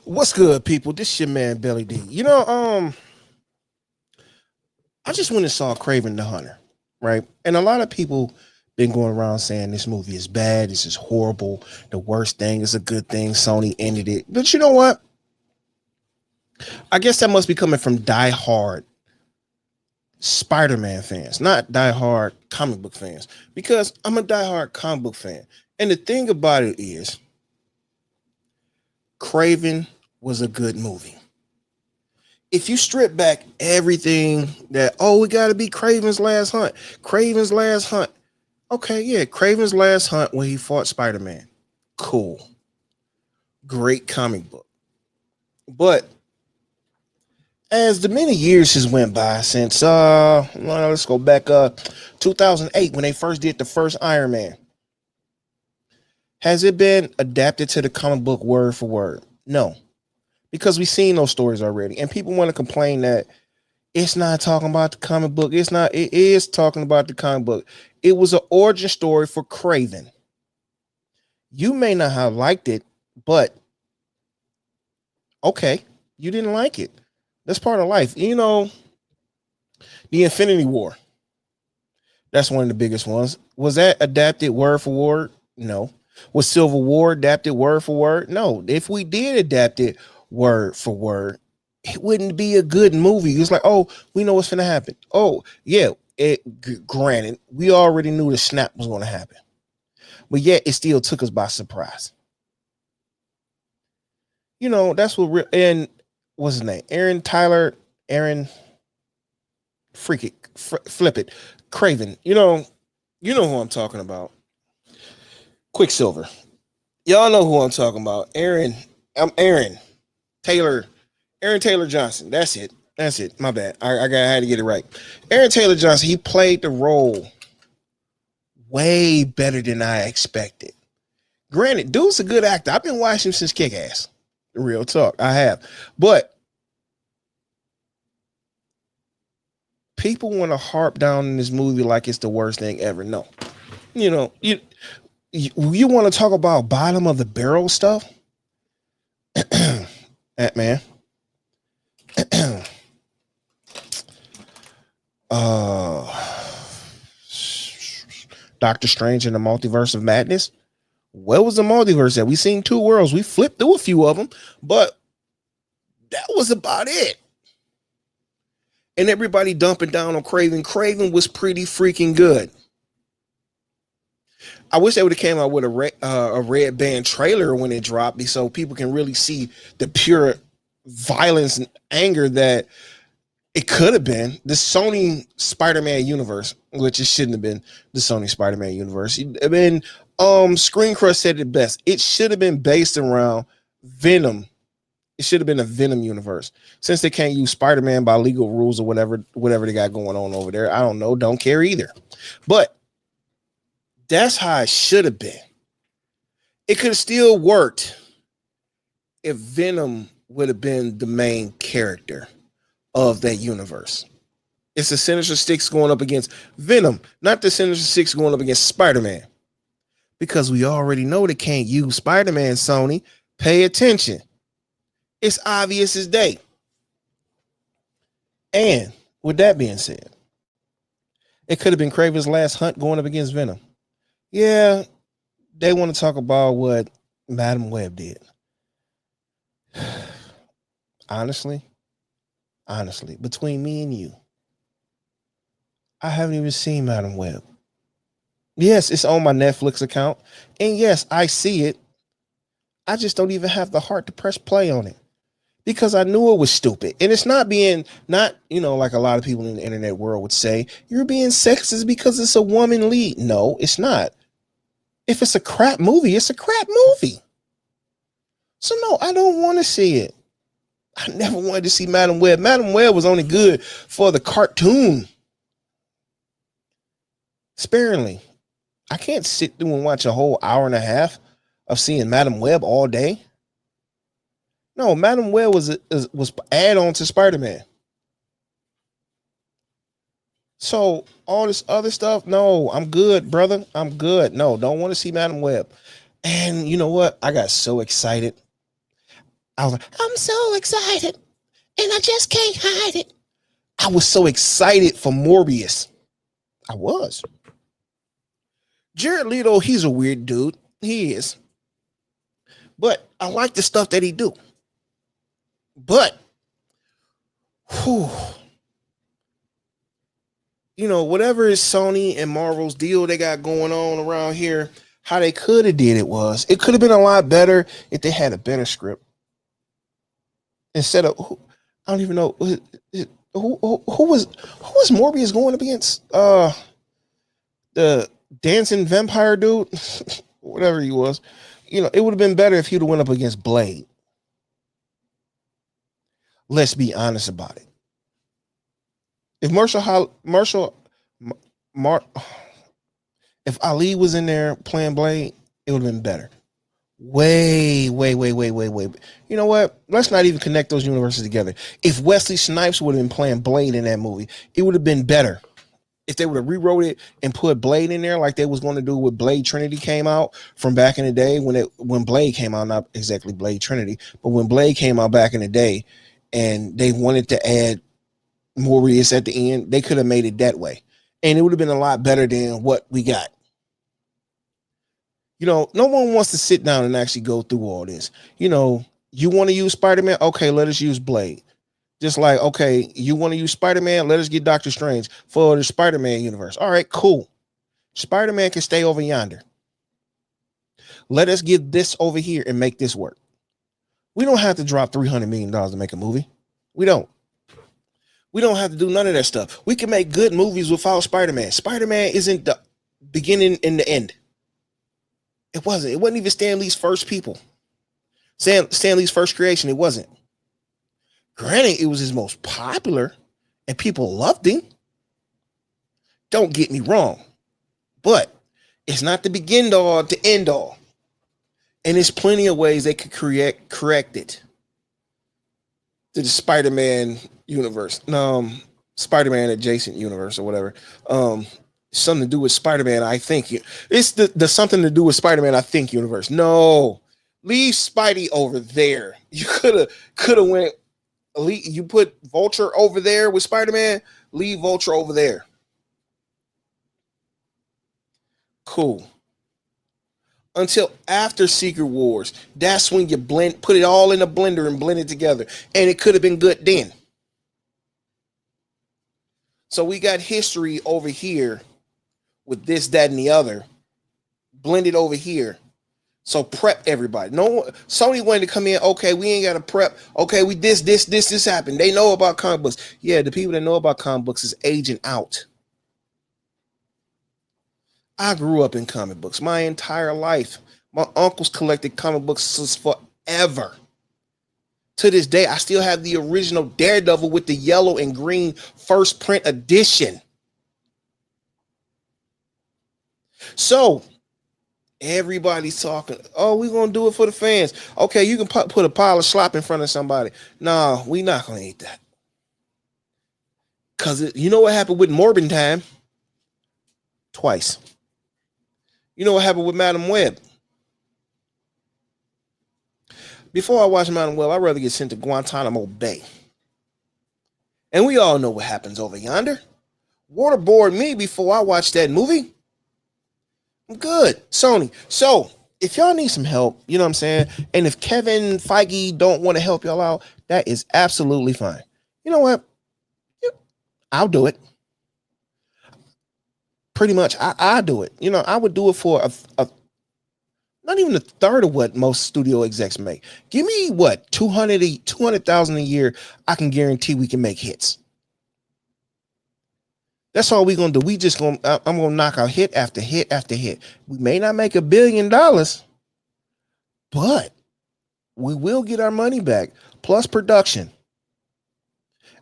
What's good, people? This your man Belly D. I just went and saw Craven the Hunter, right? And a lot of people been going around saying this movie is bad, this is horrible, the worst thing is a good thing. Sony ended it. But you know what? I guess that must be coming from die-hard Spider-Man fans, not die-hard comic book fans. Because I'm a die-hard comic book fan. And the thing about it is, Craven was a good movie. If you strip back everything that, oh, we got to be Craven's last hunt, Craven's last hunt. Okay, yeah, Craven's last hunt when he fought Spider-Man. Cool. Great comic book. But as the many years has went by since let's go back 2008 when they first did the first Iron Man. Has it been adapted to the comic book word for word? No. Because we've seen those stories already. And people want to complain that it's not talking about the comic book. It's not. It is talking about the comic book. It was an origin story for Kraven. You may not have liked it, but okay, you didn't like it. That's part of life. The Infinity War. That's one of the biggest ones. Was that adapted word for word? No. Was Civil War adapted word for word? No. If we did adapt it word for word, it wouldn't be a good movie. It's like, oh, we know what's going to happen. Oh, yeah. Granted, we already knew the snap was going to happen, but yet it still took us by surprise. That's what. And what's his name? Aaron, freak it, flip it, Craven. You know who I'm talking about. Quicksilver. Y'all know who I'm talking about. Aaron Taylor. Aaron Taylor Johnson. That's it. My bad. I had to get it right. Aaron Taylor Johnson. He played the role way better than I expected. Granted, dude's a good actor. I've been watching him since Kick Ass. Real talk. I have. But people want to harp down in this movie like it's the worst thing ever. No. You want to talk about bottom of the barrel stuff? That man. Doctor Strange in the Multiverse of Madness. Where was the multiverse at? We seen two worlds. We flipped through a few of them, but that was about it. And everybody dumping down on Craven. Craven was pretty freaking good. I wish they would have came out with a red band trailer when it dropped, so people can really see the pure violence and anger that it could have been. The Sony Spider-Man universe, which it shouldn't have been the Sony Spider-Man universe. I mean, Screen Crush said it best. It should have been based around Venom. It should have been a Venom universe. Since they can't use Spider-Man by legal rules or whatever they got going on over there, I don't know. Don't care either. But that's how it should have been. It could have still worked if Venom would have been the main character of that universe. It's the Sinister Six going up against Venom, not the Sinister Six going up against Spider-Man. Because we already know they can't use Spider-Man, Sony. Pay attention. It's obvious as day. And with that being said, it could have been Kraven's last hunt going up against Venom. Yeah, they want to talk about what Madam Web did. Honestly, between me and you, I haven't even seen Madam Web. Yes, it's on my Netflix account. And yes, I see it. I just don't even have the heart to press play on it. Because I knew it was stupid. And it's not like a lot of people in the internet world would say, you're being sexist because it's a woman lead. No, it's not. If it's a crap movie, it's a crap movie. So no, I don't want to see it. I never wanted to see Madam Web. Madam Web was only good for the cartoon. Sparingly. I can't sit through and watch a whole hour and a half of seeing Madam Web all day. No, Madam Web was add on to Spider-Man. So all this other stuff, no, I'm good, brother. I'm good. No, don't want to see Madam Web. And you know what? I got so excited. I was like, I'm so excited, and I just can't hide it. I was so excited for Morbius. I was. Jared Leto, he's a weird dude. He is. But I like the stuff that he do. But, whew, whatever is Sony and Marvel's deal they got going on around here, how they could have did it could have been a lot better if they had a better script. Instead of, I don't even know who was Morbius going up against? The dancing vampire dude, whatever he was. It would have been better if he'd have went up against Blade. Let's be honest about it. If if Ali was in there playing Blade, it would have been better. Way. You know what? Let's not even connect those universes together. If Wesley Snipes would have been playing Blade in that movie, it would have been better. If they would have rewrote it and put Blade in there like they was going to do with Blade Trinity came out from back in the day when Blade came out, not exactly Blade Trinity, but when Blade came out back in the day, and they wanted to add Morbius at the end, they could have made it that way, and it would have been a lot better than what we got. No one wants to sit down and actually go through all this. You want to use Spider-Man? Okay, let us use Blade. Just like, okay, you want to use Spider-Man? Let us get Doctor Strange for the Spider-Man universe. All right, cool. Spider-Man can stay over yonder. Let us get this over here and make this work. We don't have to drop $300 million to make a movie. We don't. We don't have to do none of that stuff. We can make good movies without Spider-Man. Spider-Man isn't the beginning and the end. It wasn't. It wasn't even Stan Lee's first people. Stan Lee's first creation. It wasn't. Granted, it was his most popular and people loved him. Don't get me wrong. But it's not the begin all to end all. And there's plenty of ways they could correct it to the Spider-Man universe. Spider-Man adjacent universe or whatever. Something to do with Spider-Man, I think. It's the something to do with Spider-Man, I think universe. No. Leave Spidey over there. You could have went. You put Vulture over there with Spider-Man. Leave Vulture over there. Cool. Until after Secret Wars, that's when you put it all in a blender and blend it together, and it could have been good then. So we got history over here with this, that, and the other, blended over here. So prep everybody. No, Sony wanted to come in. Okay, we ain't got to prep. Okay, we this happened. They know about comic books. Yeah, the people that know about comic books is aging out. I grew up in comic books my entire life. My uncles collected comic books since forever. To this day, I still have the original Daredevil with the yellow and green first print edition. So everybody's talking, oh, we're going to do it for the fans. Okay, you can put a pile of slop in front of somebody. No, we not going to eat that. Because you know what happened with Morbin Time? Twice. You know what happened with Madam Web? Before I watch Madam Web, I'd rather get sent to Guantanamo Bay. And we all know what happens over yonder. Waterboard me before I watch that movie. I'm good. Sony. So, if y'all need some help, you know what I'm saying? And if Kevin Feige don't want to help y'all out, that is absolutely fine. You know what? I'll do it. Pretty much, I do it. You know, I would do it for a not even a third of what most studio execs make. Give me what, 200,000 a year. I can guarantee we can make hits. That's all we're going to do. I'm going to knock out hit after hit after hit. We may not make $1 billion, but we will get our money back plus production.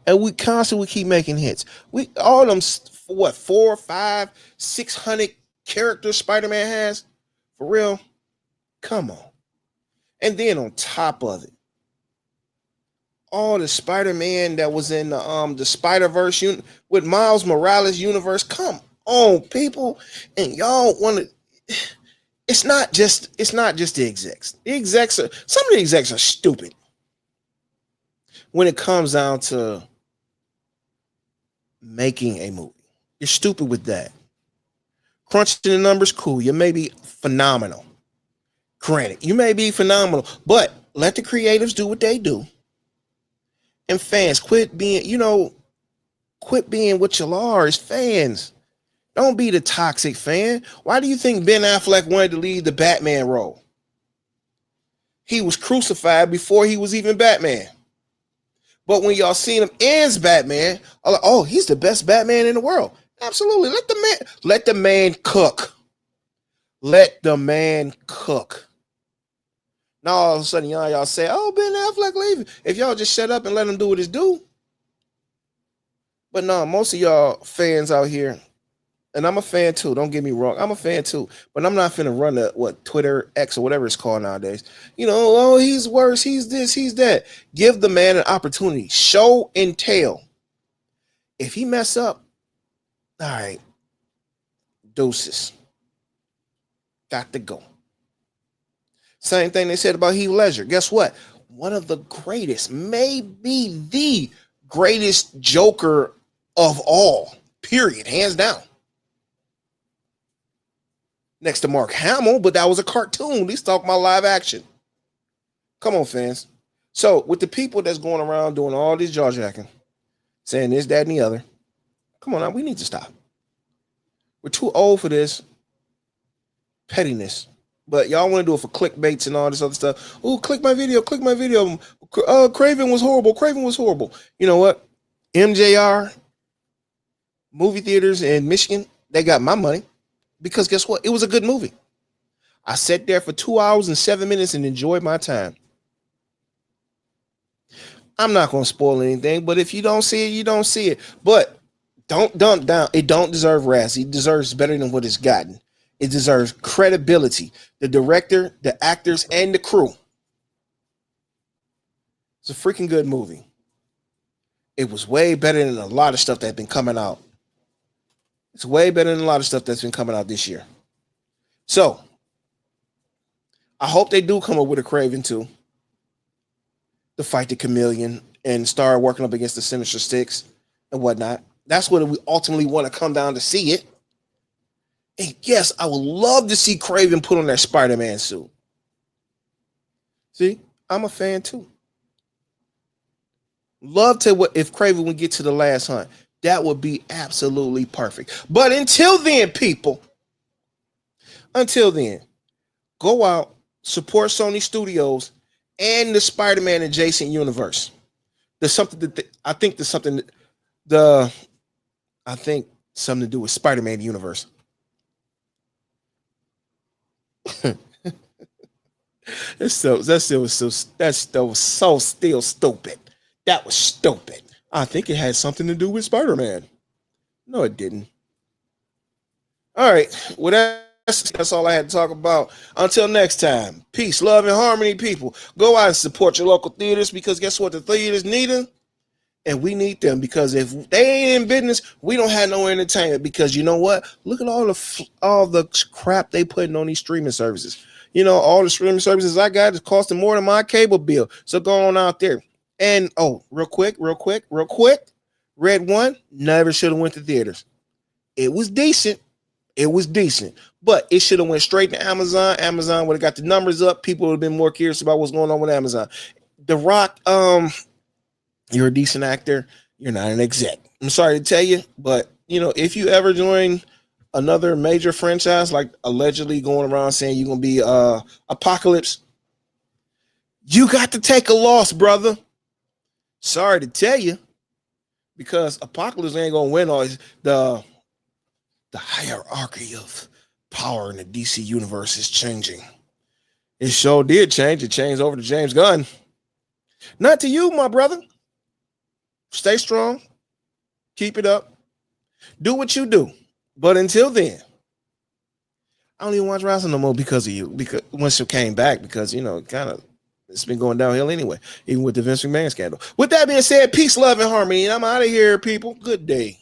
And we constantly keep making hits. We all them, what, 4, 5, 600 characters Spider-Man has? For real? Come on. And then on top of it, all the Spider-Man that was in the Spider-Verse with Miles Morales universe. Come on, people. And y'all want to, it's not just the execs. Some of the execs are stupid. when it comes down to making a movie. You're stupid with that. Crunching the numbers, cool. You may be phenomenal. Granted, you may be phenomenal, but let the creatives do what they do. And fans, quit being what you are as fans. Don't be the toxic fan. Why do you think Ben Affleck wanted to leave the Batman role? He was crucified before he was even Batman. But when y'all seen him as Batman, I'm like, oh, he's the best Batman in the world. Absolutely. Let the man cook. Let the man cook. Now all of a sudden y'all say, oh, Ben Affleck leaving. If y'all just shut up and let him do what he's do. But no, most of y'all fans out here, and I'm a fan too, don't get me wrong, I'm a fan too, but I'm not finna run Twitter, X, or whatever it's called nowadays. Oh, he's worse, he's this, he's that. Give the man an opportunity. Show and tell. If he mess up, all right, deuces. Got to go. Same thing they said about Heath Ledger. Guess what? One of the greatest, maybe the greatest Joker of all, period, hands down. Next to Mark Hamill, but that was a cartoon. He's talking about live action. Come on, fans. So, with the people that's going around doing all this jaw jacking, saying this, that, and the other, come on now, we need to stop. We're too old for this pettiness. But y'all want to do it for clickbaits and all this other stuff. Oh, click my video. Craven was horrible. You know what? MJR, movie theaters in Michigan, they got my money. Because guess what? It was a good movie. I sat there for 2 hours and 7 minutes and enjoyed my time. I'm not going to spoil anything, but if you don't see it, you don't see it. But don't dump down. It don't deserve Razzie. It deserves better than what it's gotten. It deserves credibility. The director, the actors, and the crew. It's a freaking good movie. It was way better than a lot of stuff that's been coming out. It's way better than a lot of stuff that's been coming out this year. So, I hope they do come up with a Craven 2 to fight the Chameleon and start working up against the Sinister Six and whatnot. That's what we ultimately want to come down to see it. And yes, I would love to see Craven put on that Spider-Man suit. See, I'm a fan too. Love to if Craven would get to the last hunt. That would be absolutely perfect. But until then, people, go out, support Sony Studios and the Spider-Man adjacent universe. There's something that I think something to do with Spider-Man universe. That was so still stupid. That was stupid. I think it had something to do with Spider-Man. No, it didn't. All right. Well, that's all I had to talk about. Until next time, peace, love, and harmony, people. Go out and support your local theaters because guess what? The theaters need them, and we need them because if they ain't in business, we don't have no entertainment because you know what? Look at all the crap they putting on these streaming services. All the streaming services I got is costing more than my cable bill. So go on out there. And real quick. Red One never should have went to theaters. It was decent, but it should have went straight to Amazon. Amazon would have got the numbers up. People would have been more curious about what's going on with Amazon. The Rock, you're a decent actor. You're not an exec. I'm sorry to tell you, but if you ever join another major franchise, like allegedly going around saying you're gonna be Apocalypse, you got to take a loss, brother. Sorry to tell you, because Apocalypse ain't gonna win all the hierarchy of power in the DC universe is changing. It sure did change. It changed over to James Gunn. Not to you, my brother. Stay strong. Keep it up. Do what you do. But until then, I don't even watch wrestling no more because of you. Because once you came back, because it's been going downhill anyway, even with the Vince McMahon scandal. With that being said, peace, love, and harmony. And I'm out of here, people. Good day.